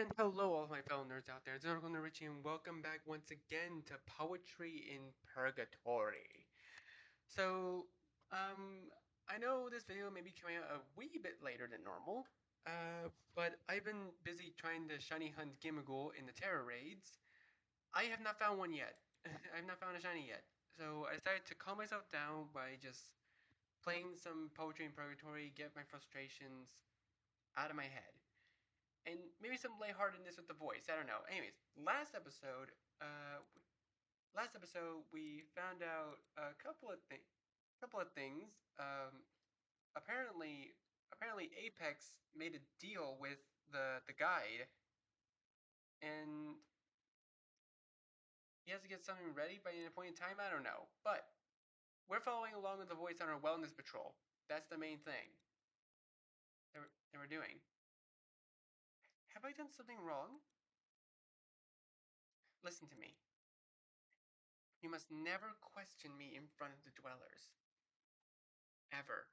And hello, all my fellow nerds out there. It's Oracle Richie, and welcome back once again to Poetry in Purgatory. So, I know this video may be coming out a wee bit later than normal, but I've been busy trying to shiny hunt Gimmighoul in the Terror raids. I have not found one yet. I have not found a shiny yet. So I decided to calm myself down by just playing some Poetry in Purgatory, get my frustrations out of my head and maybe some lightheartedness with the voice. I don't know. Anyways, uh, last episode we found out a couple of things. Apparently, Apex made a deal with the guide, and he has to get something ready by an appointed time. I don't know, but we're following along with the voice on our wellness patrol. That's the main thing that we're doing. Have I done something wrong? Listen to me. You must never question me in front of the dwellers. Ever.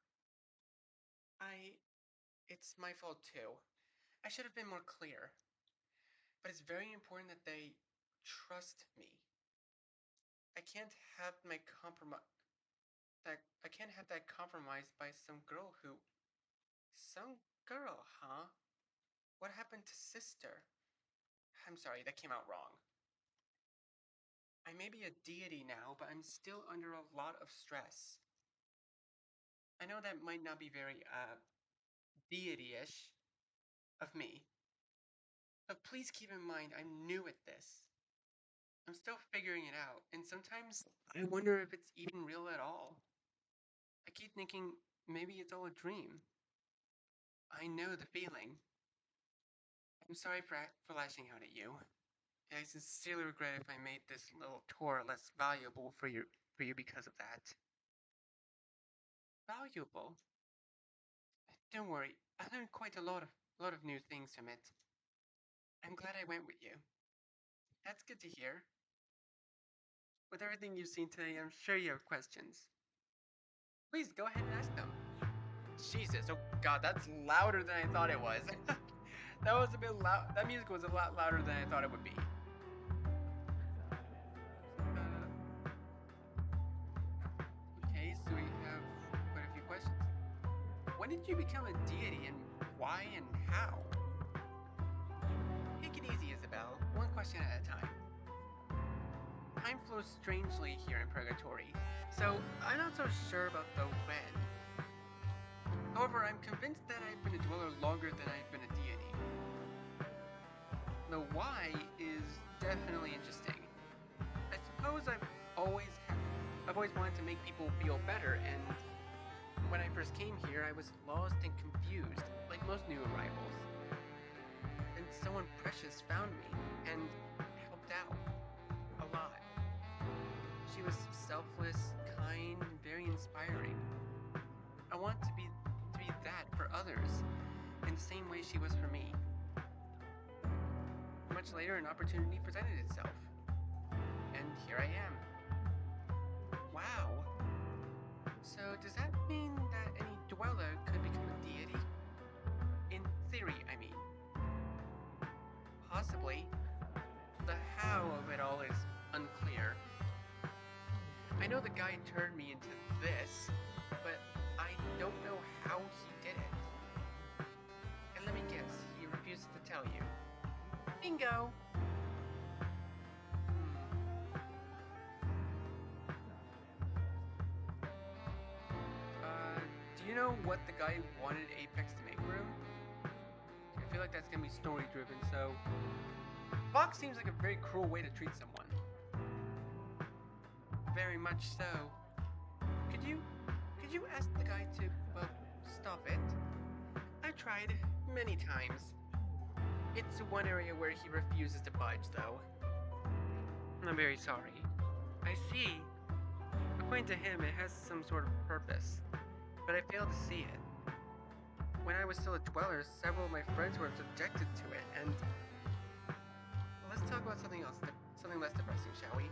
I. It's my fault too. I should have been more clear. But it's very important that they trust me. I can't have my compromise. I can't have that compromised by some girl who. Some girl, huh? What happened to sister? I'm sorry, that came out wrong. I may be a deity now, but I'm still under a lot of stress. I know that might not be very, deity-ish of me. But please keep in mind, I'm new at this. I'm still figuring it out, and sometimes I wonder if it's even real at all. I keep thinking maybe it's all a dream. I know the feeling. I'm sorry for lashing out at you. I sincerely regret if I made this little tour less valuable for you because of that. Valuable? Don't worry, I learned quite a lot of new things from it. I'm glad I went with you. That's good to hear. With everything you've seen today, I'm sure you have questions. Please go ahead and ask them. Jesus, oh god, that's louder than I thought it was. That was a bit loud. That music was a lot louder than I thought it would be. Okay, so we have quite a few questions. When did you become a deity, and why and how? Take it easy, Isabel. One question at a time. Time flows strangely here in Purgatory, so I'm not so sure about the when. However, I'm convinced that I've been a dweller longer than I've been a deity. The why is definitely interesting. I suppose I've always wanted to make people feel better, and when I first came here, I was lost and confused, like most new arrivals. And someone precious found me and helped out a lot. She was selfless, kind, and very inspiring. I want to be that for others, in the same way she was for me. Much later, an opportunity presented itself, and here I am. Wow. So does that mean that any dweller could become a deity? In theory, I mean. Possibly. The how of it all is unclear. I know the guy turned me into this, but I don't know how he did it. And let me guess, he refuses to tell you. Bingo! Do you know what the guy wanted Apex to make room? I feel like that's gonna be story driven, so Fox seems like a very cruel way to treat someone. Very much so. Could you ask the guy to, well, stop it? I tried many times. It's one area where he refuses to budge, though. I'm very sorry. I see. According to him, it has some sort of purpose, but I failed to see it. When I was still a dweller, several of my friends were subjected to it, and let's talk about something else, something less depressing, shall we?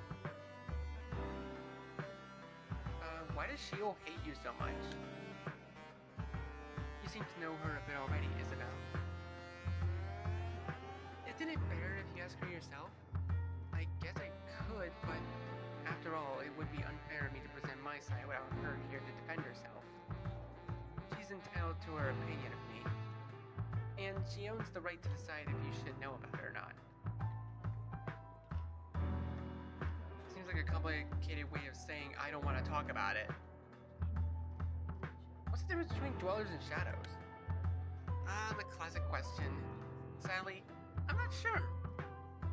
Why does Sheol hate you so much? You seem to know her a bit already, Isabel. Isn't it better if you ask her yourself? I guess I could, but after all, it would be unfair of me to present my side without her here to defend herself. She's entitled to her opinion of me, and she owns the right to decide if you should know about it or not. Seems like a complicated way of saying I don't want to talk about it. What's the difference between dwellers and shadows? Ah, the classic question. Sadly, I'm not sure.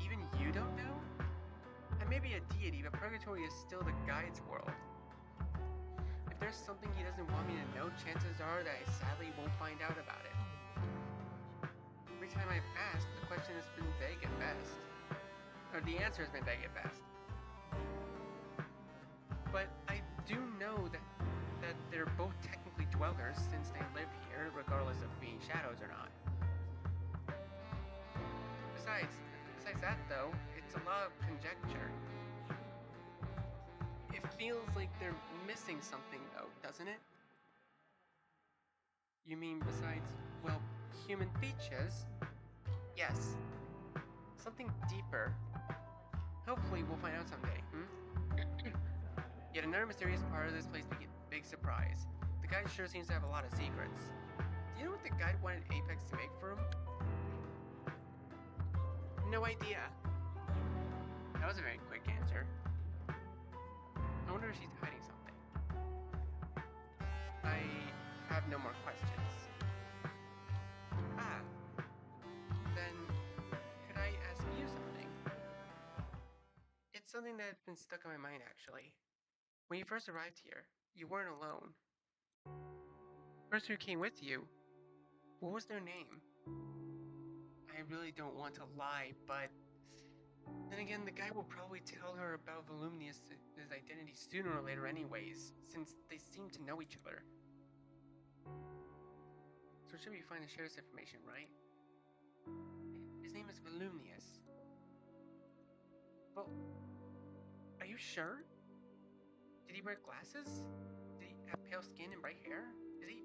Even you don't know? I may be a deity, but Purgatory is still the guide's world. If there's something he doesn't want me to know, chances are that I sadly won't find out about it. Every time I've asked, the question has been vague at best. Or the answer has been vague at best. But I do know that they're both technically dwellers since they live here, regardless of being shadows or not. Besides that though, it's a lot of conjecture. It feels like they're missing something though, doesn't it? You mean besides, well, human features? Yes. Something deeper. Hopefully we'll find out someday, Yet another mysterious part of this place became a big surprise. The guide sure seems to have a lot of secrets. Do you know what the guide wanted Apex to make for him? No idea. That was a very quick answer. I wonder if she's hiding something. I have no more questions. Ah. Then, could I ask you something? It's something that's been stuck in my mind, actually. When you first arrived here, you weren't alone. The person who came with you, what was their name? I really don't want to lie, but then again, the guy will probably tell her about Volumnius' identity sooner or later anyways, since they seem to know each other. So should we find the share this information, right? His name is Volumnius. Well, are you sure? Did he wear glasses? Did he have pale skin and bright hair? Is he...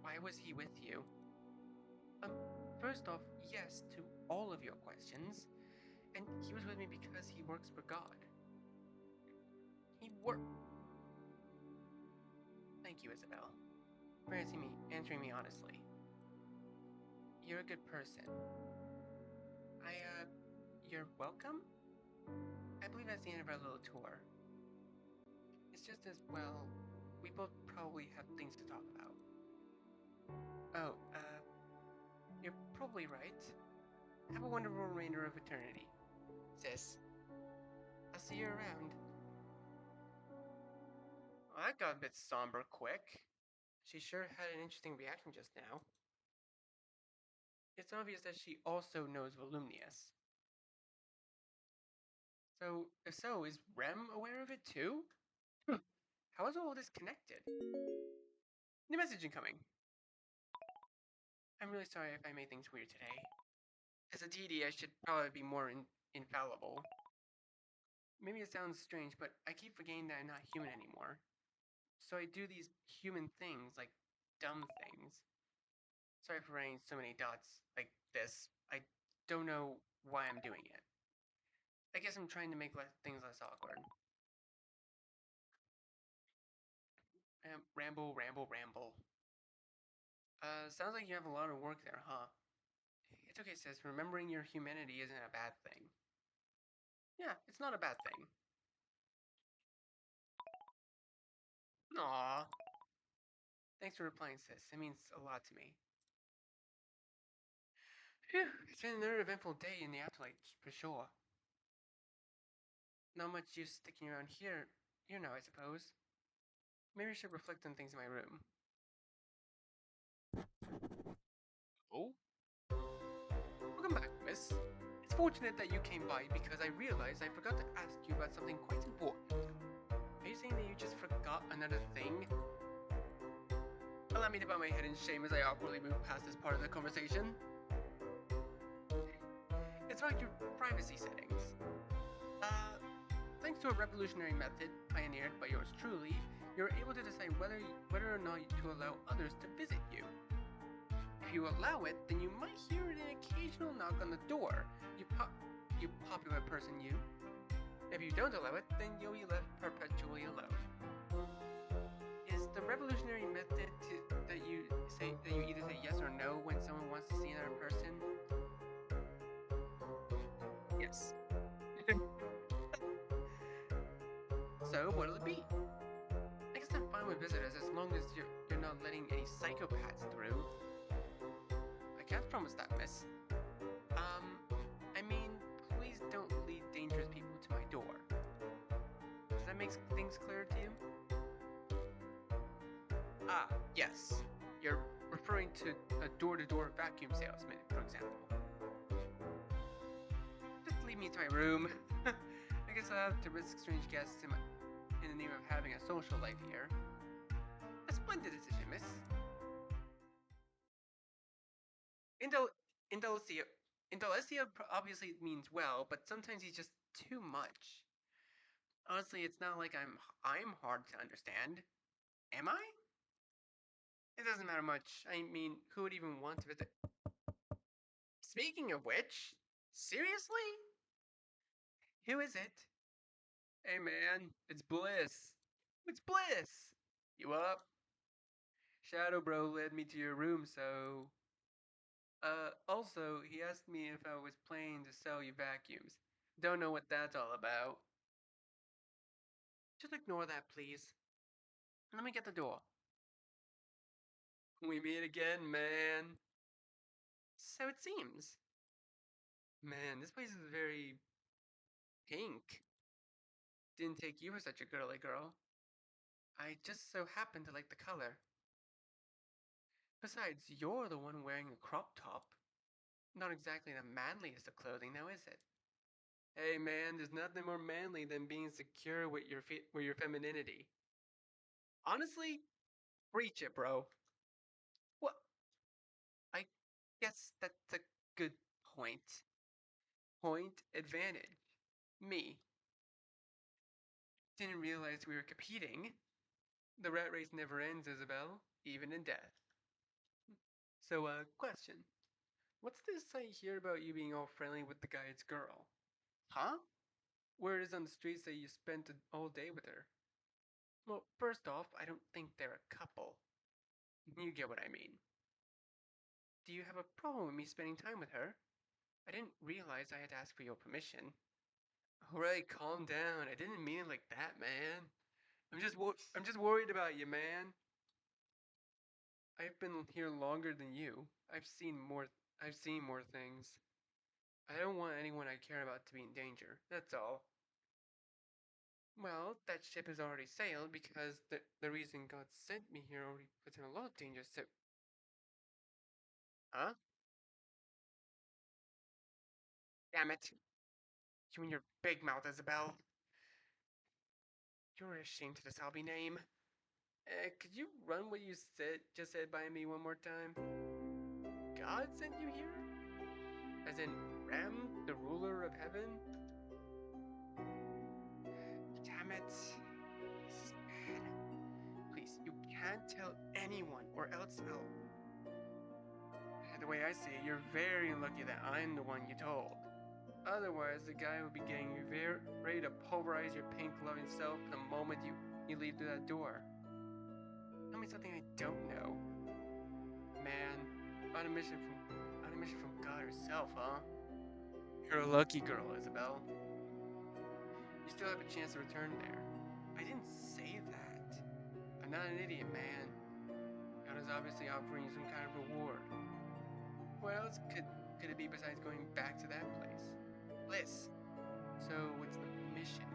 Why was he with you? First off, yes to all of your questions. And he was with me because he works for God. Thank you, Isabel, for answering me honestly. You're a good person. You're welcome? I believe that's the end of our little tour. It's just as well, we both probably have things to talk about. Oh, you're probably right. Have a wonderful remainder of eternity, sis. I'll see you around. Well, that got a bit somber quick. She sure had an interesting reaction just now. It's obvious that she also knows Volumnius. So, if so, is Rem aware of it too? How is all this connected? New message incoming. I'm really sorry if I made things weird today. As a deity, I should probably be more infallible. Maybe it sounds strange, but I keep forgetting that I'm not human anymore. So I do these human things, like dumb things. Sorry for writing so many dots like this. I don't know why I'm doing it. I guess I'm trying to make things less awkward. Ramble, ramble, ramble. Sounds like you have a lot of work there, huh? It's okay, sis. Remembering your humanity isn't a bad thing. Yeah, it's not a bad thing. Aww. Thanks for replying, sis. It means a lot to me. Phew, it's been another eventful day in the afterlife, for sure. Not much use sticking around here, I suppose. Maybe I should reflect on things in my room. Oh? Welcome back, miss. It's fortunate that you came by because I realized I forgot to ask you about something quite important. Are you saying that you just forgot another thing? Allow me to bow my head in shame as I awkwardly move past this part of the conversation. It's about your privacy settings. Thanks to a revolutionary method pioneered by yours truly, you're able to decide whether or not to allow others to visit you. you allow it, then you might hear an occasional knock on the door. You popular person, you. If you don't allow it, then you'll be left perpetually alone. Is the revolutionary method that you either say yes or no when someone wants to see another person? Yes. So what'll it be? I guess I'm fine with visitors as long as you're not letting any psychopaths through. I can't promise that, miss. I mean, please don't lead dangerous people to my door. Does that make things clear to you? Ah, yes. You're referring to a door-to-door vacuum salesman, for example. Just lead me to my room. I guess I'll have to risk strange guests in the name of having a social life here. A splendid decision, miss. Indelicio obviously means well, but sometimes he's just too much. Honestly, it's not like I'm hard to understand. Am I? It doesn't matter much. I mean, who would even want to visit? Speaking of which, seriously? Who is it? Hey man, it's Bliss. It's Bliss! You up? Shadow Bro led me to your room, so. Also, he asked me if I was planning to sell you vacuums. Don't know what that's all about. Just ignore that, please. Let me get the door. We meet again, man. So it seems. Man, this place is very pink. Didn't take you for such a girly girl. I just so happen to like the color. Besides, you're the one wearing a crop top. Not exactly the manliest of clothing, now is it? Hey man, there's nothing more manly than being secure with your femininity. Honestly, preach it, bro. What? I guess that's a good point. Point advantage. Me. Didn't realize we were competing. The rat race never ends, Isabel, even in death. So, question. What's this I hear about you being all friendly with the guy's girl? Huh? Word is on the streets that you spent all day with her. Well, first off, I don't think they're a couple. You get what I mean. Do you have a problem with me spending time with her? I didn't realize I had to ask for your permission. Alright, calm down. I didn't mean it like that, man. I'm just worried about you, man. I've been here longer than you. I've seen more things. I don't want anyone I care about to be in danger. That's all. Well, that ship has already sailed because the reason God sent me here already puts in a lot of danger, so. Huh? Damn it. You and your big mouth, Isabel. You're ashamed to the Salby name. Could you run what you just said by me one more time? God sent you here? As in Ram, the ruler of heaven? Damn it. This is bad. Please, you can't tell anyone or else I'll. The way I see it, you're very lucky that I'm the one you told. Otherwise, the guy would be getting very ready to pulverize your pink-loving self the moment you leave through that door. Tell me something I don't know. Man, on a mission from God herself, huh? You're a lucky girl, Isabel. You still have a chance to return there. I didn't say that. I'm not an idiot, man. God is obviously offering you some kind of reward. What else could it be besides going back to that place? Bliss. So what's the mission?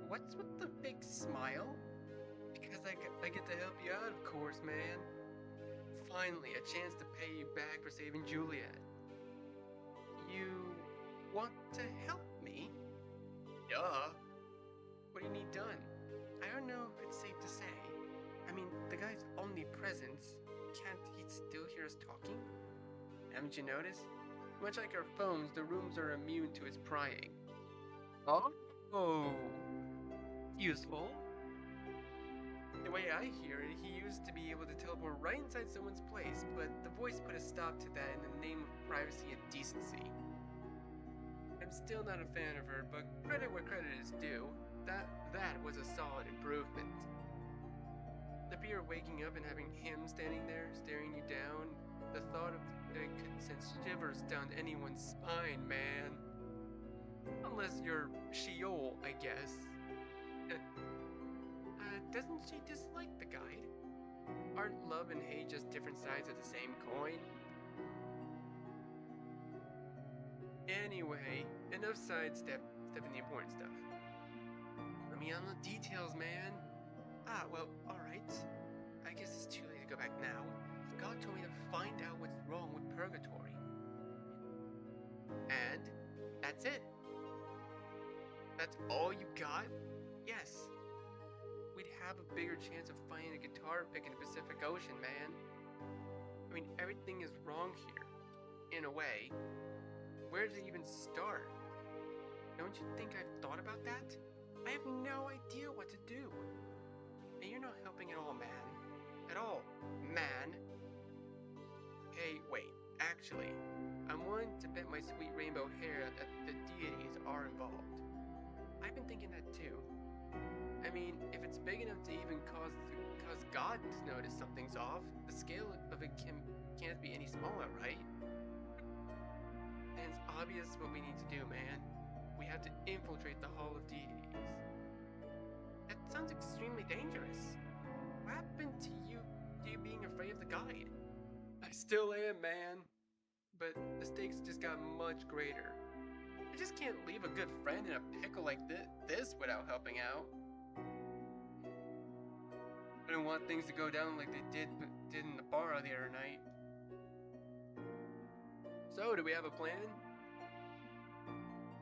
What's with the big smile? Because I get to help you out, of course, man. Finally, a chance to pay you back for saving Juliet. You want to help me? Duh. What do you need done? I don't know if it's safe to say. I mean, the guy's omnipresence. Can't he still hear us talking? Haven't you noticed? Much like our phones, the rooms are immune to its prying. Oh? Useful. The way I hear it, he used to be able to teleport right inside someone's place, but the voice put a stop to that in the name of privacy and decency. I'm still not a fan of her, but credit where credit is due. That was a solid improvement. The fear of waking up and having him standing there, staring you down, the thought of it could send shivers down anyone's spine, man. Unless you're Sheol, I guess. Doesn't she dislike the guide? Aren't love and hate just different sides of the same coin? Anyway, enough stepping the important stuff. Let me on the details, man. Well, alright. I guess it's too late to go back now. God told me to find out what's wrong with Purgatory. And that's it. That's all you got? Yes. We'd have a bigger chance of finding a guitar pick in the Pacific Ocean, man. I mean, everything is wrong here. In a way. Where does it even start? Don't you think I've thought about that? I have no idea what to do. And you're not helping at all, man. At all, man. Hey, wait. Actually, I'm willing to bet my sweet rainbow hair that the deities are involved. I've been thinking that too. I mean, if it's big enough to even cause God to notice something's off, the scale of it can't be any smaller, right? And it's obvious what we need to do, man. We have to infiltrate the Hall of Deities. That sounds extremely dangerous. What happened to you being afraid of the guide? I still am, man. But the stakes just got much greater. I just can't leave a good friend in a pickle like this without helping out. I don't want things to go down like they did in the bar the other night. So, do we have a plan?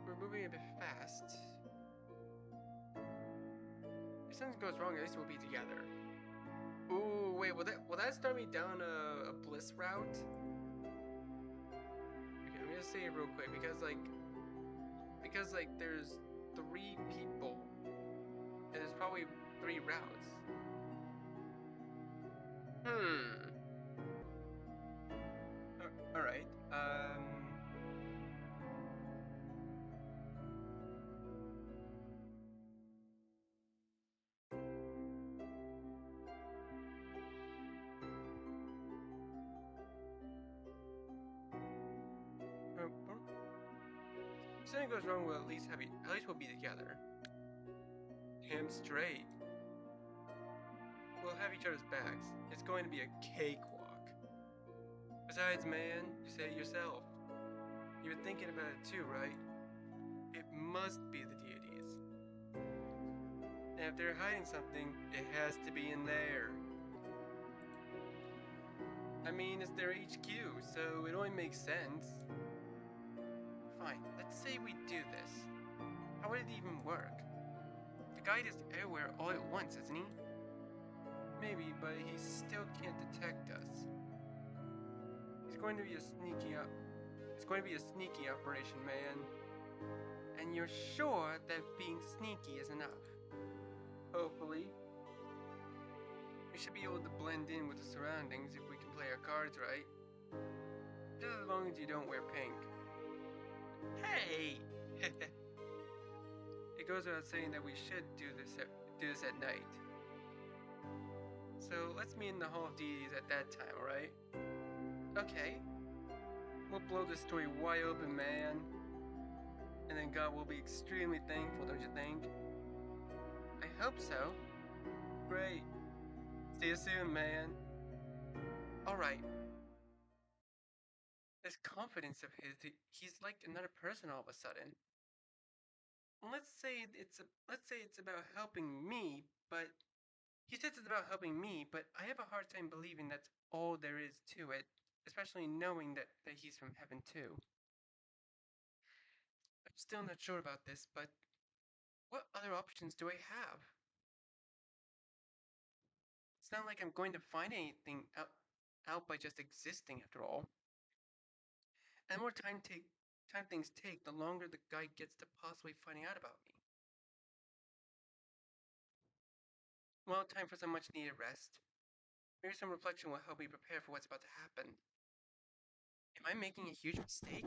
We're moving a bit fast. If something goes wrong, at least we'll be together. Ooh, wait, will that start me down a bliss route? Okay, I'm gonna say it real quick because there's 3 people and there's probably 3 routes. All right. If something goes wrong, at least we'll be together. Damn straight. We'll have each other's backs. It's going to be a cakewalk. Besides, man, you said it yourself. You were thinking about it too, right? It must be the deities. And if they're hiding something, it has to be in there. I mean, it's their HQ, so it only makes sense. Fine, let's say we do this. How would it even work? The guide is everywhere all at once, isn't he? Maybe, but he still can't detect us. It's going to be a sneaky operation, man. And you're sure that being sneaky is enough? Hopefully. We should be able to blend in with the surroundings if we can play our cards right. Just as long as you don't wear pink. Hey! It goes without saying that we should do this at night. So let's meet in the Hall of Deities at that time, alright? Okay. We'll blow this story wide open, man. And then God will be extremely thankful, don't you think? I hope so. Great. See you soon, man. Alright. This confidence of his, he's like another person all of a sudden. Let's say it's about helping me, but he says it's about helping me, but I have a hard time believing that's all there is to it, especially knowing that he's from heaven too. I'm still not sure about this, but what other options do I have? It's not like I'm going to find anything out by just existing after all. And the more time things take, the longer the guy gets to possibly finding out about me. Well, time for some much needed rest. Maybe some reflection will help me prepare for what's about to happen. Am I making a huge mistake?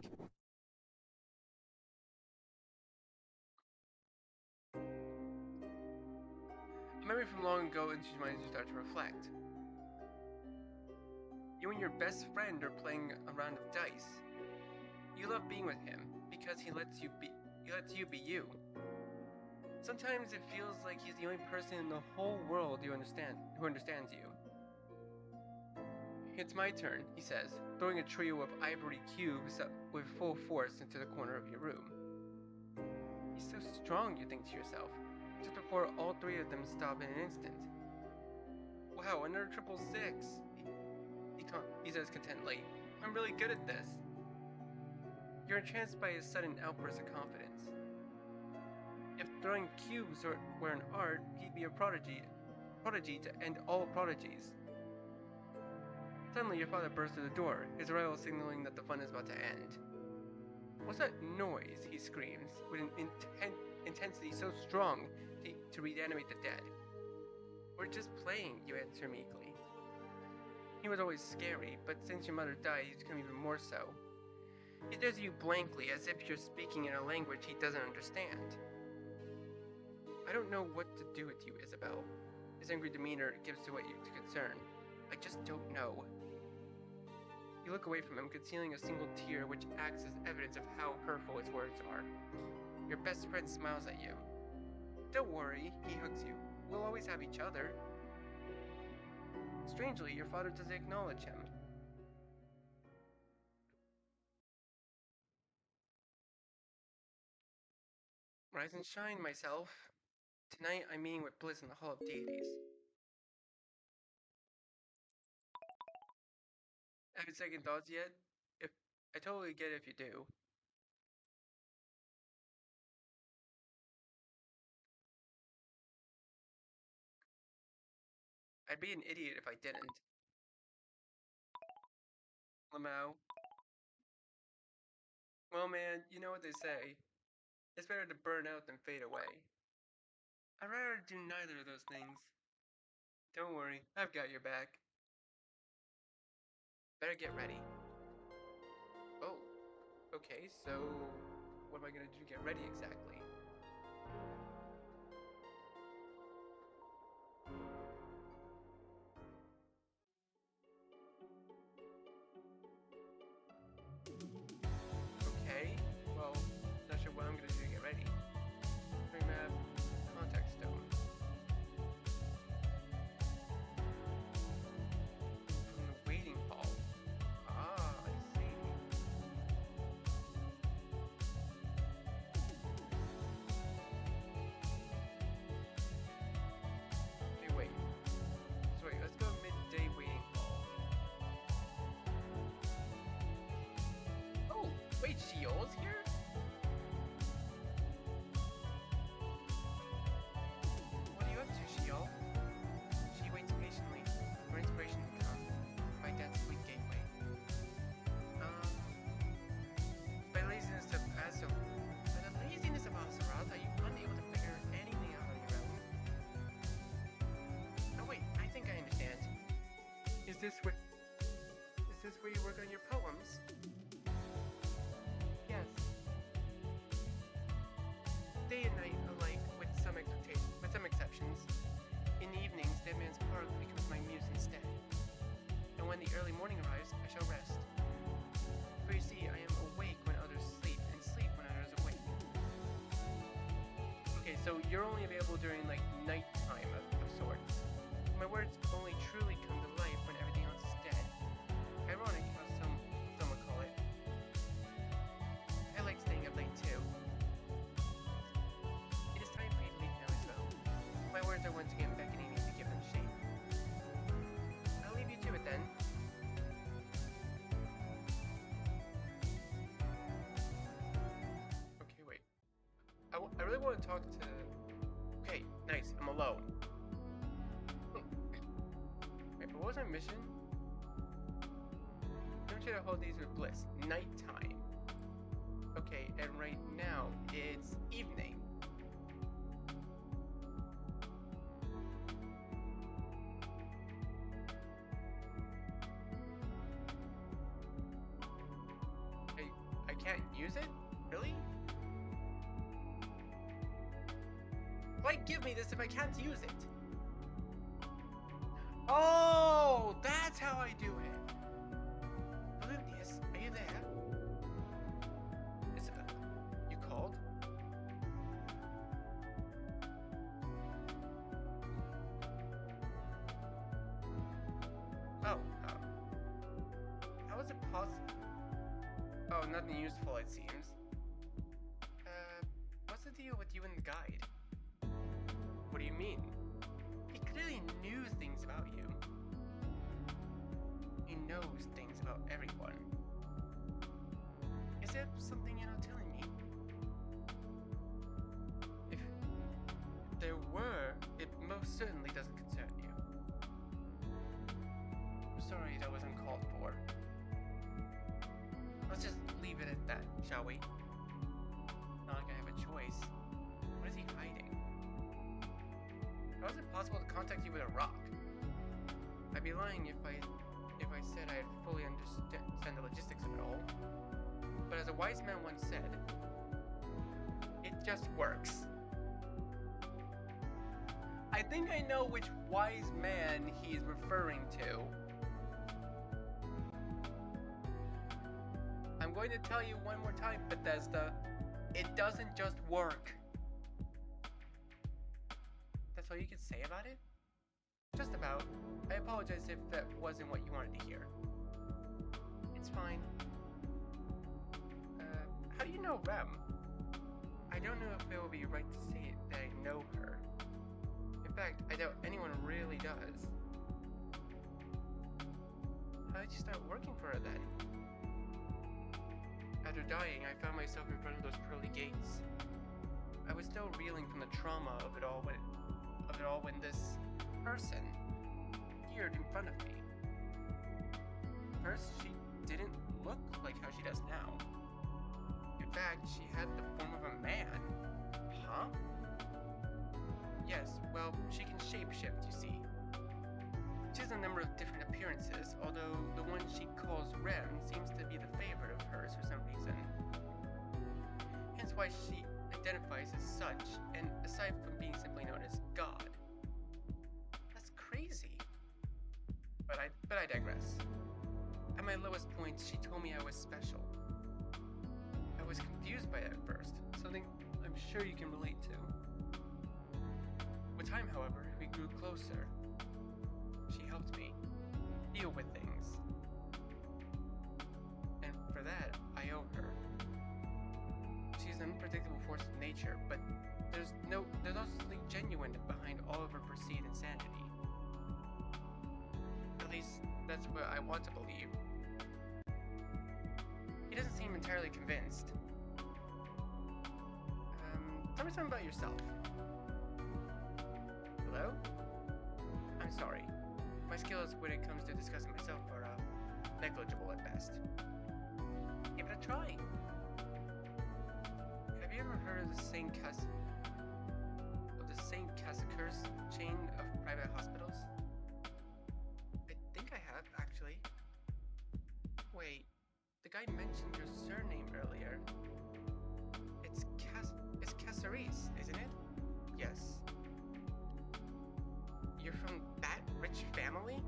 A memory from long ago enters your mind as you start to reflect. You and your best friend are playing a round of dice. You love being with him because he lets you be you. Sometimes it feels like he's the only person in the whole world who understands you. It's my turn, he says, throwing a trio of ivory cubes with full force into the corner of your room. He's so strong, you think to yourself, just before all three of them stop in an instant. Wow, another 666, he says contentedly. I'm really good at this. You're entranced by his sudden outburst of confidence. If throwing cubes were an art, he'd be a prodigy to end all prodigies. Suddenly, your father bursts through the door, his arrival signaling that the fun is about to end. What's that noise? He screams, with an intensity so strong to reanimate the dead. We're just playing, you answer meekly. He was always scary, but since your mother died, he's become even more so. He stares at you blankly, as if you're speaking in a language he doesn't understand. I don't know what to do with you, Isabel. His angry demeanor gives away to concern. I just don't know. You look away from him, concealing a single tear which acts as evidence of how hurtful his words are. Your best friend smiles at you. Don't worry, he hugs you. We'll always have each other. Strangely, your father doesn't acknowledge him. Rise and shine, myself. Tonight I'm meeting with Bliss in the Hall of Deities. Having second thoughts yet? If I totally get it if you do. I'd be an idiot if I didn't. Lamau. Well, man, you know what they say. It's better to burn out than fade away. I'd rather do neither of those things. Don't worry, I've got your back. Better get ready. Oh, okay, so what am I gonna do to get ready exactly? Okay, well, not sure what I'm gonna do to get ready. Frame map, contact stone. From the waiting hall. Ah, I see. Okay, wait. So wait, let's go midday waiting hall. Oh, wait, Sheol's here? What are you up to, Sheol? She waits patiently for inspiration to come. My dad's sweet gateway. By the laziness of Azeroth, are you unable to figure anything out on your own? Oh wait, I think I understand. Is this where you work on your poems? Yes. Day and night alike, with some exceptions. In the evenings, Dead Man's Park becomes my muse instead. And when the early morning arrives, I shall rest. For you see, I am awake when others sleep, and sleep when others awake. Okay, so you're only available during, like, nighttime of sorts. My words only truly come to life when everything else is dead. Ironic how some would call it. I like staying up late too. It is time for you to leave now, Isabel. My words are once again beckoning me to give them shape. I'll leave you to it then. Okay, wait. I really want to talk to... Okay, nice, I'm alone. Wait, but what was our mission? Demonstrate a whole days with bliss. Nighttime. Okay, and right now it's evening. use it? Really? Why give me this if I can't use it? Oh, that's how I do it. Volumnius, are you there? Isabel, you called? Oh, how is it possible? Oh, nothing useful, it seems. What's the deal with you and the guide? What do you mean? He clearly knew things about you. He knows things about everyone. Is there something you're not telling me? If there were, it most certainly doesn't concern you. I'm sorry that was uncalled for. Let's just leave it at that, shall we? Not like I have a choice. What is he hiding? How is it possible to contact you with a rock? I'd be lying if I said I fully understand the logistics of it all. But as a wise man once said, it just works. I think I know which wise man he's referring to. I'm going to tell you one more time, Bethesda. It doesn't just work. That's all you can say about it? Just about. I apologize if that wasn't what you wanted to hear. It's fine. How do you know Rem? I don't know if it will be right to say that I know her. In fact, I doubt anyone really does. How did you start working for her then? After dying, I found myself in front of those pearly gates. I was still reeling from the trauma of it all when this person appeared in front of me. First, she didn't look like how she does now. In fact, she had the form of a man. Huh? Yes, well, she can shapeshift, you see. She has a number of different appearances, although the one she calls Rem seems to be the favorite of hers for some reason. Hence why she identifies as such, and aside from being simply known as God. That's crazy. But I digress. At my lowest point, she told me I was special. I was confused by it at first, something I'm sure you can relate to. With time, however, we grew closer. She helped me deal with things. And for that, I owe her. She's an unpredictable force of nature, but there's also something genuine behind all of her perceived insanity. At least, that's what I want to believe. He doesn't seem entirely convinced. Tell me something about yourself. Hello? I'm sorry. My skills when it comes to discussing myself are, negligible at best. Give it a try. Have you ever heard of the St. Cassicur's chain of private hospitals? I think I have, actually. Wait, the guy mentioned your surname earlier. It's Caceres, isn't it? Yes. You're from that rich family?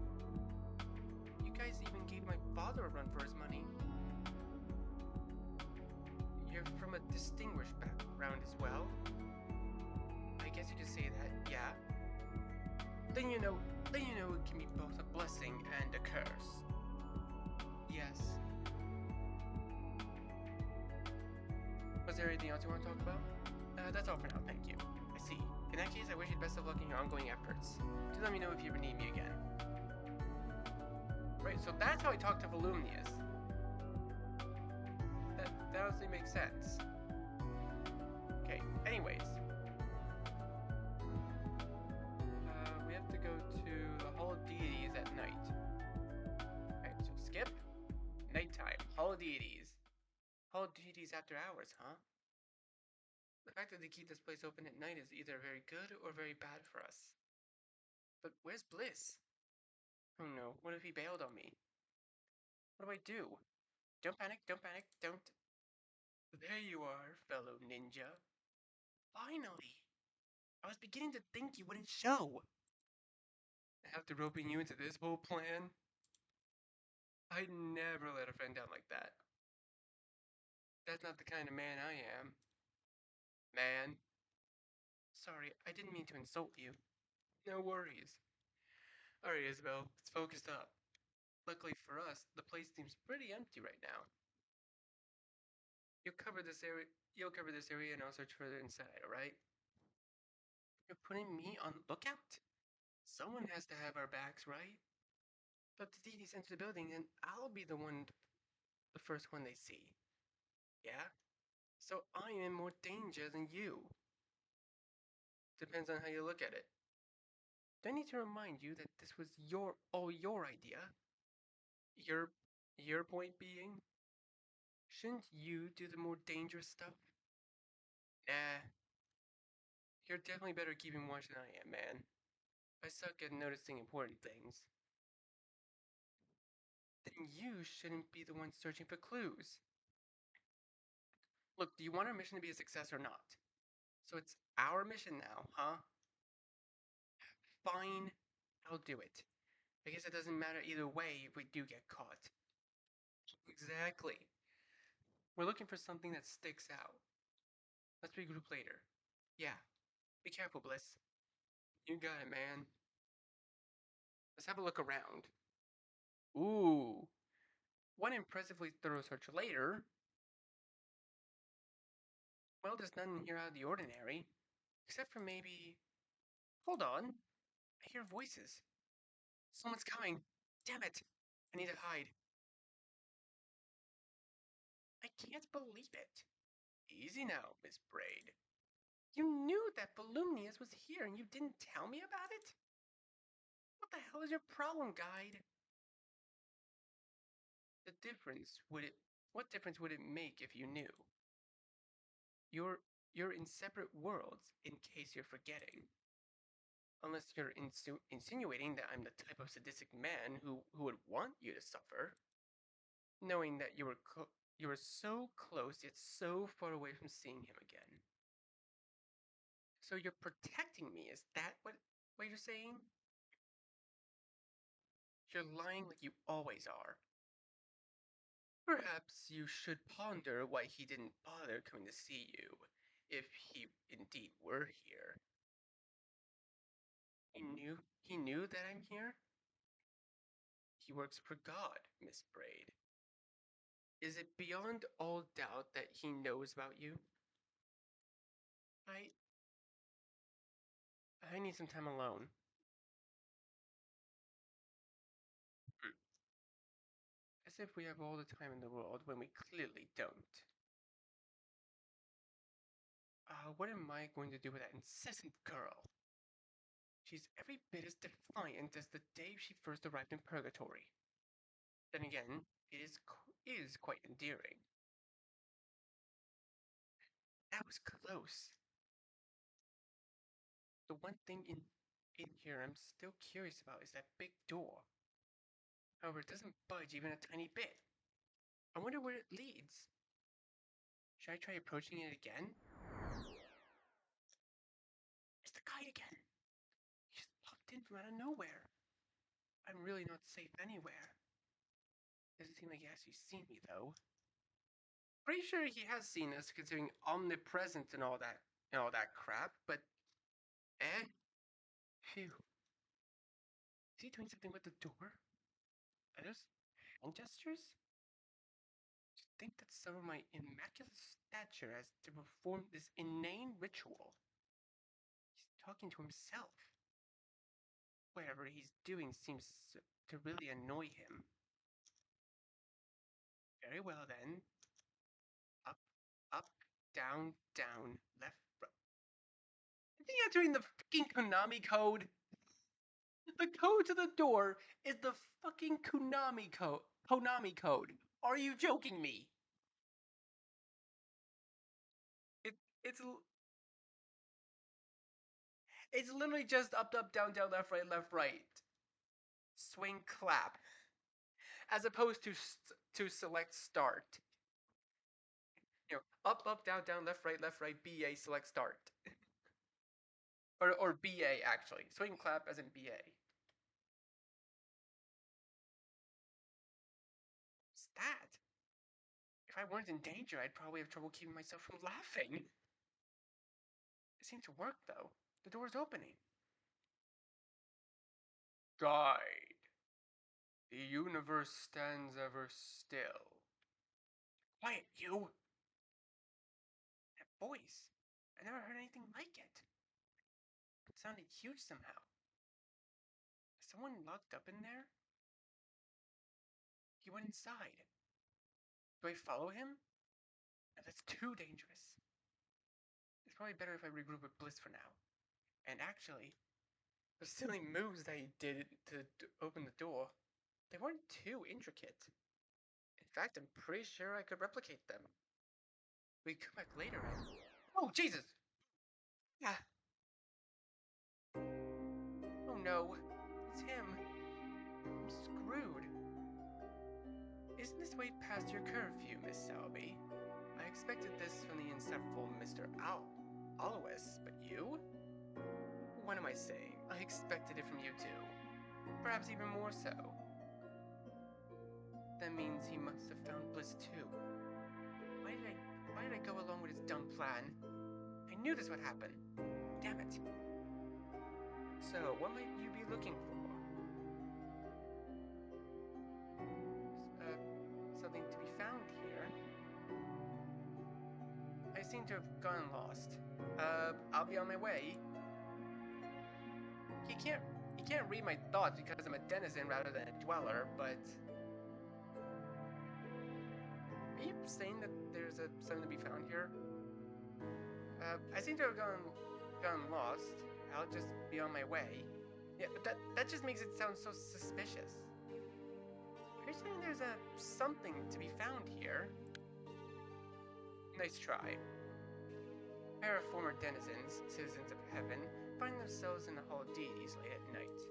You guys even gave my father a run for his money. You're from a distinguished background as well. I guess you could say that, yeah. Then you know it can be both a blessing and a curse. Yes. Was there anything else you want to talk about? That's all for now, thank you. I see. In that case, I wish you the best of luck in your ongoing efforts. Do let me know if you ever need me again. Right, so that's how I talk to Volumnius. That honestly makes sense. Okay, anyways. We have to go to the Hall of Deities at night. Alright, so skip. Nighttime. Hall of Deities. Hall of Deities after hours, huh? The fact that they keep this place open at night is either very good or very bad for us. But where's Bliss? Oh no, what if he bailed on me? What do I do? Don't panic, don't panic, don't. There you are, fellow ninja. Finally! I was beginning to think you wouldn't show. After roping you into this whole plan, I'd never let a friend down like that. That's not the kind of man I am. Man. Sorry, I didn't mean to insult you. No worries. Alright, Isabel, let's focus up. Luckily for us, the place seems pretty empty right now. You'll cover this area. You'll cover this area, and I'll search further inside. All right? You're putting me on lookout. Someone has to have our backs, right? But the deities enter the building, and I'll be the first one they see. Yeah. So I am in more danger than you. Depends on how you look at it. Do I need to remind you that this was all your idea? Your your point being, shouldn't you do the more dangerous stuff? Nah, you're definitely better at keeping watch than I am, man. I suck at noticing important things. Then you shouldn't be the one searching for clues. Look, do you want our mission to be a success or not? So it's our mission now, huh? Fine, I'll do it. I guess it doesn't matter either way if we do get caught. Exactly. We're looking for something that sticks out. Let's regroup later. Yeah, be careful, Bliss. You got it, man. Let's have a look around. Ooh, one impressively thorough search later. Well, there's nothing here out of the ordinary. Except for maybe. Hold on. I hear voices. Someone's coming. Damn it. I need to hide. I can't believe it. Easy now, Miss Braid. You knew that Volumnius was here and you didn't tell me about it? What the hell is your problem, guide? The difference would it what difference would it make if you knew? You're you're in separate worlds in case you're forgetting. Unless you're insinuating that I'm the type of sadistic man who would want you to suffer, knowing that you were so close yet so far away from seeing him again. So you're protecting me, is that what you're saying? You're lying like you always are. Perhaps you should ponder why he didn't bother coming to see you, if he indeed were here. He knew that I'm here? He works for God, Miss Braid. Is it beyond all doubt that he knows about you? I I need some time alone. Hmm. As if we have all the time in the world when we clearly don't. What am I going to do with that incessant girl? She's every bit as defiant as the day she first arrived in Purgatory. Then again, it is quite endearing. That was close. The one thing in here I'm still curious about is that big door. However, it doesn't budge even a tiny bit. I wonder where it leads. Should I try approaching it again? It's the guy again. He just popped in from out of nowhere. I'm really not safe anywhere. Doesn't seem like he actually seen me though. Pretty sure he has seen us, considering omnipresent and all that crap. But phew. Is he doing something with the door? Are those hand gestures? To think that some of my immaculate stature has to perform this inane ritual. He's talking to himself. Whatever he's doing seems to really annoy him. Very well then. Up, up, down, down, left, right. I think you're doing the fucking Konami code. The code to the door is the fucking Konami code. Konami code. Are you joking me? It it's it's literally just up, up, down, down, left, right, left, right. Swing, clap, as opposed to select start. Up, down, left, right, BA, select start. Or BA, actually. Swing clap as in BA. What's that? If I weren't in danger, I'd probably have trouble keeping myself from laughing. It seemed to work, though. The door's opening. Guide. The universe stands ever still. Quiet, you! That voice. I never heard anything like it. It sounded huge somehow. Is someone locked up in there? He went inside. Do I follow him? No, that's too dangerous. It's probably better if I regroup with Bliss for now. And actually, the silly moves that he did to open the door, they weren't too intricate. In fact, I'm pretty sure I could replicate them. We come back later and... Oh, Jesus! Ah. Oh no, it's him. I'm screwed. Isn't this way past your curfew, Miss Selby? I expected this from the insufferable Mr. Alois, but you? What am I saying? I expected it from you too. Perhaps even more so. That means he must have found Bliss too. Why did I go along with his dumb plan? I knew this would happen. Damn it. So, what might you be looking for? Something to be found here? I seem to have gotten lost. I'll be on my way. He can't read my thoughts because I'm a denizen rather than a dweller, but... Are you saying that there's something to be found here? I seem to have gotten lost. I'll just be on my way. Yeah, but that just makes it sound so suspicious. Are you saying there's something to be found here? Nice try. A pair of former denizens, citizens of heaven, find themselves in the Hall of Deities late at night.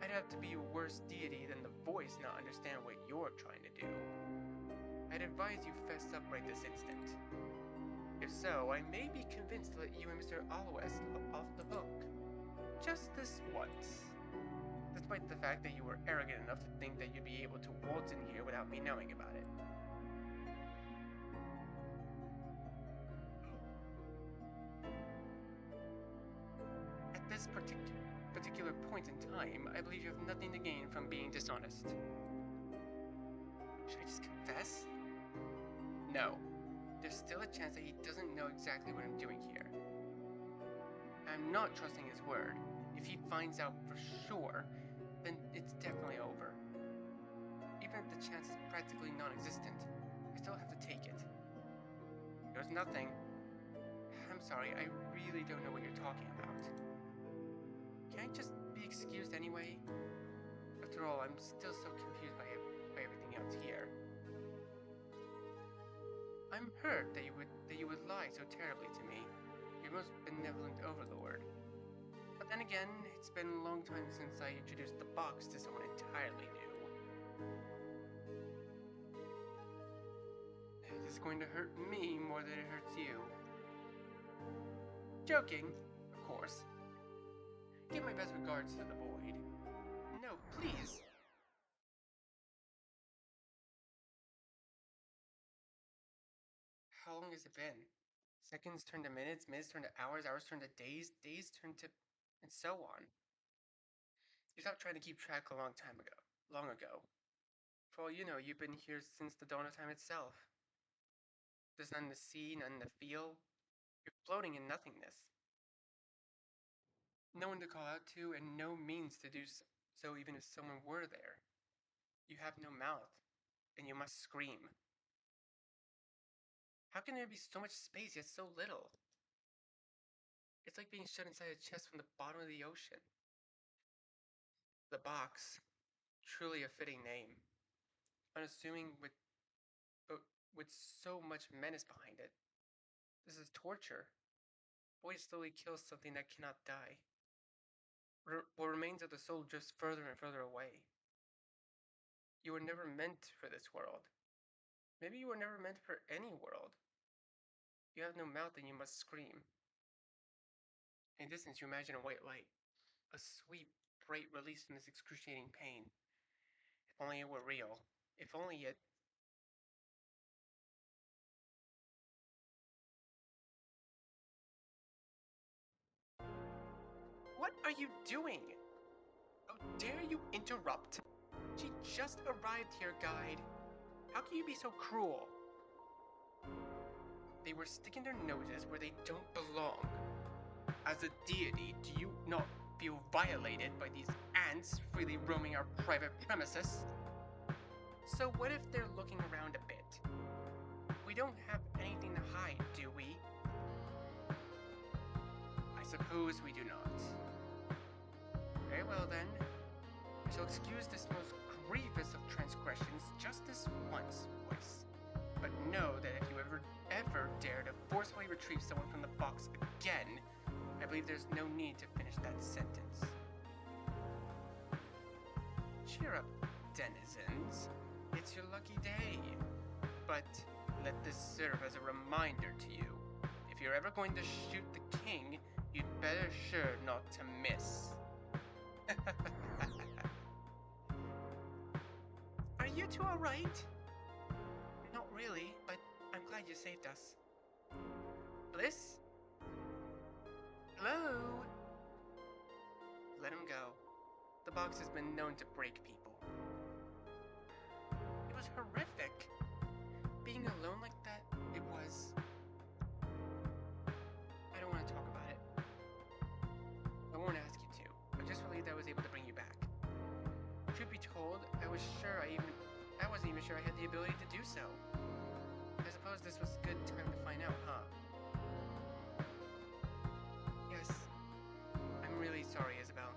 I'd have to be a worse deity than the voice not understand what you're trying to do. I'd advise you fess up right this instant. If so, I may be convinced to let you and Mr. Alois off the hook. Just this once. Despite the fact that you were arrogant enough to think that you'd be able to waltz in here without me knowing about it. At this particular point in time, I believe you have nothing to gain from being dishonest. Should I just confess? No. There's still a chance that he doesn't know exactly what I'm doing here. I'm not trusting his word. If he finds out for sure, then it's definitely over. Even if the chance is practically non-existent, I still have to take it. There's nothing. I'm sorry, I really don't know what you're talking about. Can I just be excused anyway? After all, I'm still so confused by everything else here. I'm hurt that you would lie so terribly to me, your most benevolent overlord. But then again, it's been a long time since I introduced the box to someone entirely new. It's going to hurt me more than it hurts you. Joking, of course. Give my best regards to the void. No, please. How long has it been? Seconds turn to minutes, minutes turn to hours, hours turn to days, days turn to... and so on. You stopped trying to keep track a long time ago. Long ago. For all you know, you've been here since the dawn of time itself. There's none to see, none to feel. You're floating in nothingness. No one to call out to, and no means to do so even if someone were there. You have no mouth, and you must scream. How can there be so much space yet so little? It's like being shut inside a chest from the bottom of the ocean. The box, truly a fitting name. Unassuming but with so much menace behind it. This is torture. Void slowly kills something that cannot die. What remains of the soul drifts further and further away. You you were never meant for this world. Maybe you were never meant for any world. You have no mouth and you must scream. In distance, you imagine a white light, a sweet, bright release from this excruciating pain. If only it were real. If only it. What are you doing? How dare you interrupt? She just arrived here, guide. How can you be so cruel? They were sticking their noses where they don't belong. As a deity, do you not feel violated by these ants freely roaming our private premises? So what if they're looking around a bit? We don't have anything to hide, do we? I suppose we do not. Very well then. I shall excuse this most grievous of transgressions just this once, voice. But know that if you ever dare to forcefully retrieve someone from the box again, I believe there's no need to finish that sentence. Cheer up, denizens. It's your lucky day. But let this serve as a reminder to you. If you're ever going to shoot the king, you'd better sure not to miss. Are you two alright? Not really, but I'm glad you saved us. Bliss? Hello? Let him go. The box has been known to break people. It was horrific. Being alone like that, it was. I don't want to talk about it. I won't ask you to. I'm just relieved I was able to bring you back. Truth be told, I wasn't even sure I had the ability to do so. I suppose this was a good time to find out, huh? Yes. I'm really sorry, Isabel.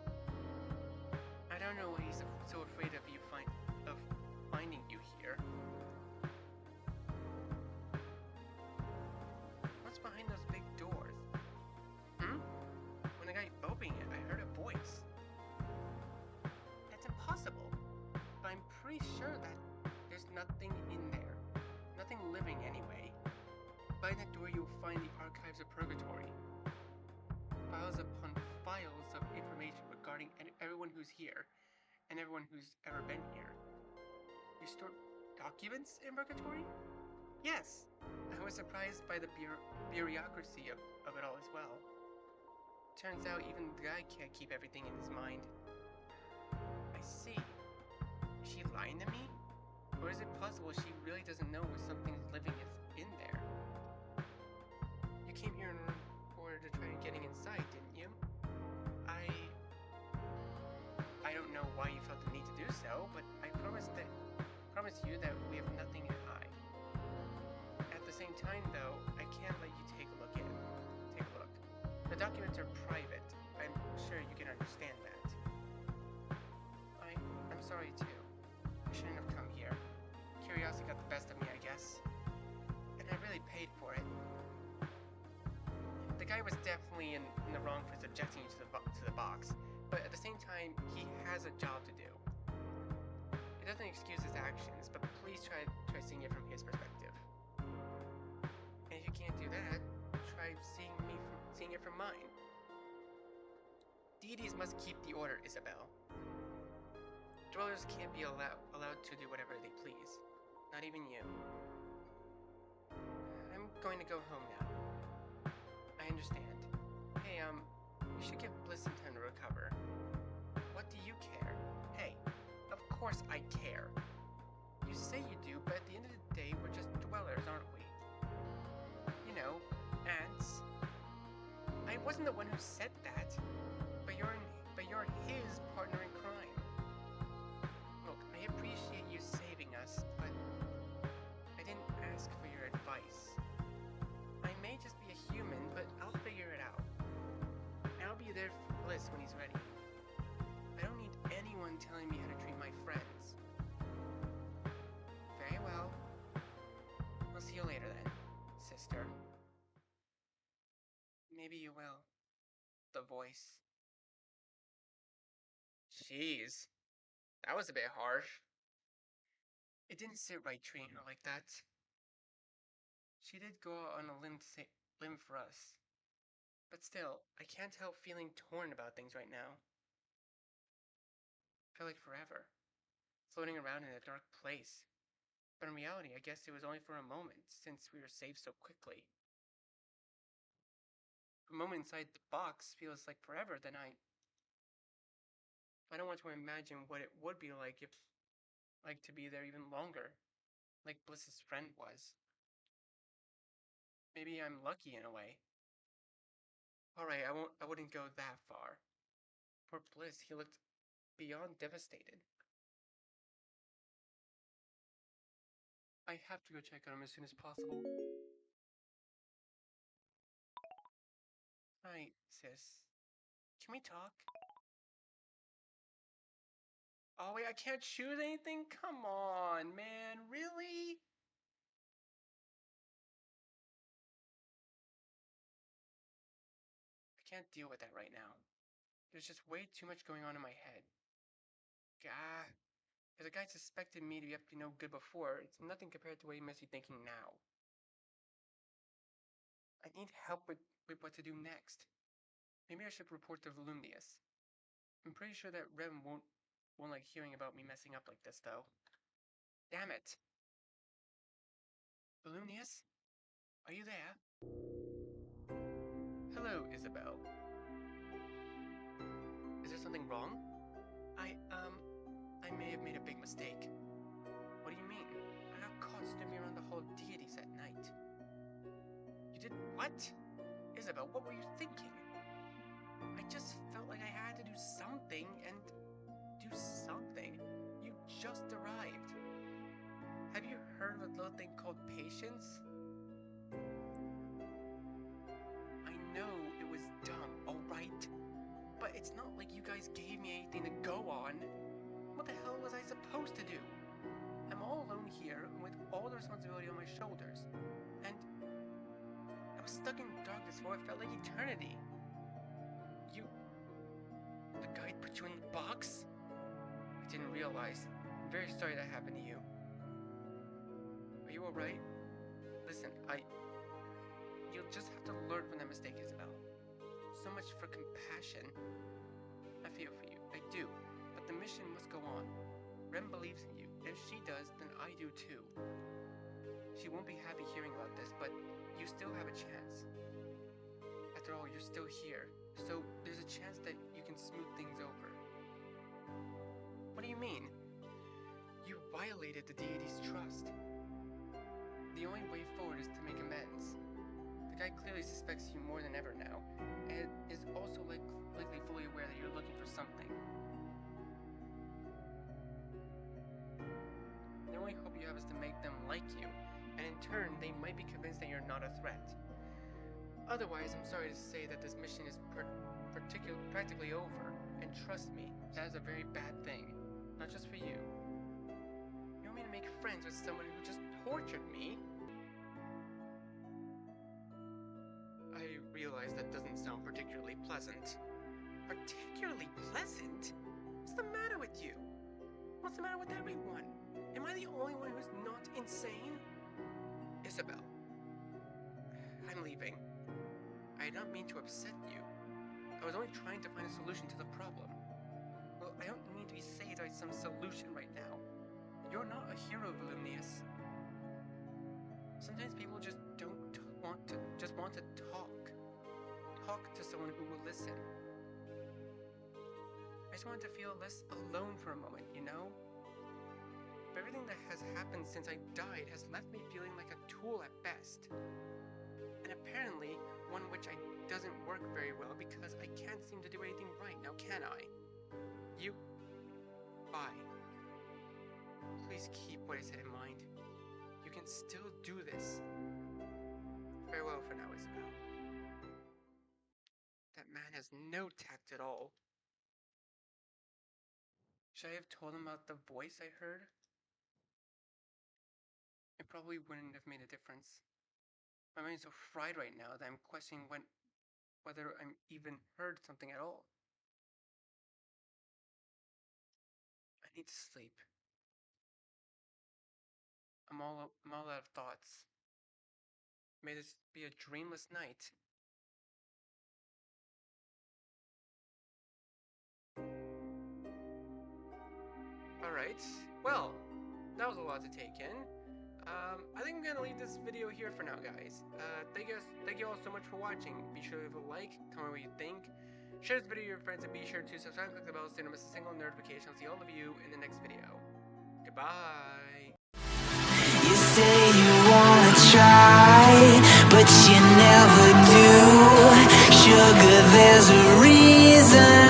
I don't know why he's so afraid of finding you here. What's behind those big doors? When the guy opened it, I heard a voice. That's impossible. But I'm pretty sure that there's nothing in there. Nothing living anyway. Behind that door you'll find the archives of Purgatory. Files upon files of information regarding everyone who's here, and everyone who's ever been here. You store documents in Purgatory? Yes. I was surprised by the bureaucracy of it all as well. Turns out even the guy can't keep everything in his mind. I see. Is she lying to me? Or is it possible she really doesn't know if something's living is in there? You came here in order to try getting inside, didn't you? I don't know why you felt the need to do so, but I promise you that we have nothing to hide. At the same time, though, I can't let you take a look. The documents are private. I'm sure you can understand that. I'm sorry too. I shouldn't have come here. Curiosity got the best of me, I guess. And I really paid for it. The guy was definitely in the wrong for subjecting you to the box, but at the same time, he has a job to do. It doesn't excuse his actions, but please try seeing it from his perspective. And if you can't do that, try seeing it from mine. Deities must keep the order, Isabel. Dwellers can't be allowed to do whatever they please. Not even you. I'm going to go home now. I understand. Hey, you should give Bliss some time to recover. What do you care? Hey, of course I care. You say you do, but at the end of the day, we're just dwellers, aren't we? You know, ants. I wasn't the one who said that, but you're his partner in crime. Look, I appreciate you saving us, but I didn't ask for your advice. I may just be a human, but I'll figure it out. I'll be there for Bliss when he's ready. I don't need anyone telling me how to treat my friends. Very well. I'll see you later then, sister. Maybe you will. The voice. Jeez. That was a bit harsh. It didn't sit right treating her like that. She did go out on a limb for us. But still, I can't help feeling torn about things right now. I feel like forever, floating around in a dark place. But in reality, I guess it was only for a moment, since we were saved so quickly. A moment inside the box feels like forever, then I don't want to imagine what it would be like if, like, to be there even longer, like Bliss's friend was. Maybe I'm lucky in a way. Alright, I wouldn't go that far. Poor Bliss, he looked beyond devastated. I have to go check on him as soon as possible. Hi, sis. Can we talk? Oh wait, I can't choose anything? Come on, man, really? I can't deal with that right now. There's just way too much going on in my head. Gah. If the guy suspected me to be up to no good before, it's nothing compared to what he must be thinking now. I need help with what to do next. Maybe I should report to Volumnius. I'm pretty sure that Rem won't like hearing about me messing up like this, though. Damn it. Volumnius? Are you there? Hello, Isabel. Is there something wrong? I may have made a big mistake. What do you mean? I got caught snooping around the hall of deities at night. You did what? Isabel, what were you thinking? I just felt like I had to do something and do something. You just arrived. Have you heard of a little thing called patience? I know it was dumb, alright? But it's not like you guys gave me anything to go on. What the hell was I supposed to do? I'm all alone here with all the responsibility on my shoulders. And I was stuck in darkness for what felt like eternity. The guide put you in the box? I didn't realize. I'm very sorry that happened to you. Are you alright? Listen, you'll just have to learn from that mistake, Isabel. So much for compassion. I feel for you, I do. But the mission must go on. Rem believes in you. If she does, then I do too. She won't be happy hearing about this, but you still have a chance. After all, you're still here, so there's a chance that you can smooth things over. What do you mean? You violated the deity's trust. The only way forward is to make amends. The guy clearly suspects you more than ever now, and is also likely fully aware that you're looking for something. The only hope you have is to make them like you, and in turn, they might be convinced that you're not a threat. Otherwise, I'm sorry to say that this mission is practically over, and trust me, that is a very bad thing. Not just for you. You want me to make friends with someone who just tortured me? I realize that doesn't sound particularly pleasant. Particularly pleasant? What's the matter with you? What's the matter with everyone? Am I the only one who's not insane? Isabel. I'm leaving. I did not mean to upset you. I was only trying to find a solution to the problem. Well, I don't need to be saved by some solution right now. You're not a hero, Volumnius. Sometimes people just want to talk. Talk to someone who will listen. I just wanted to feel less alone for a moment, you know? But everything that has happened since I died has left me feeling like a tool at best. And apparently, one which doesn't work very well because I can't seem to do anything right now, can I? Bye. Please keep what I said in mind. You can still do this. Farewell for now, Isabel. That man has no tact at all. Should I have told him about the voice I heard? It probably wouldn't have made a difference. My mind's so fried right now that I'm questioning whether I'm even heard something at all. I need to sleep. I'm all out of thoughts. May this be a dreamless night. Alright, well, that was a lot to take in. I think I'm gonna leave this video here for now, guys. Thank you all so much for watching. Be sure to leave a like, comment what you think, share this video with your friends, and be sure to subscribe and click the bell so you don't miss a single notification. I'll see all of you in the next video. Goodbye. You say you wanna try, but you never do. Sugar, there's a reason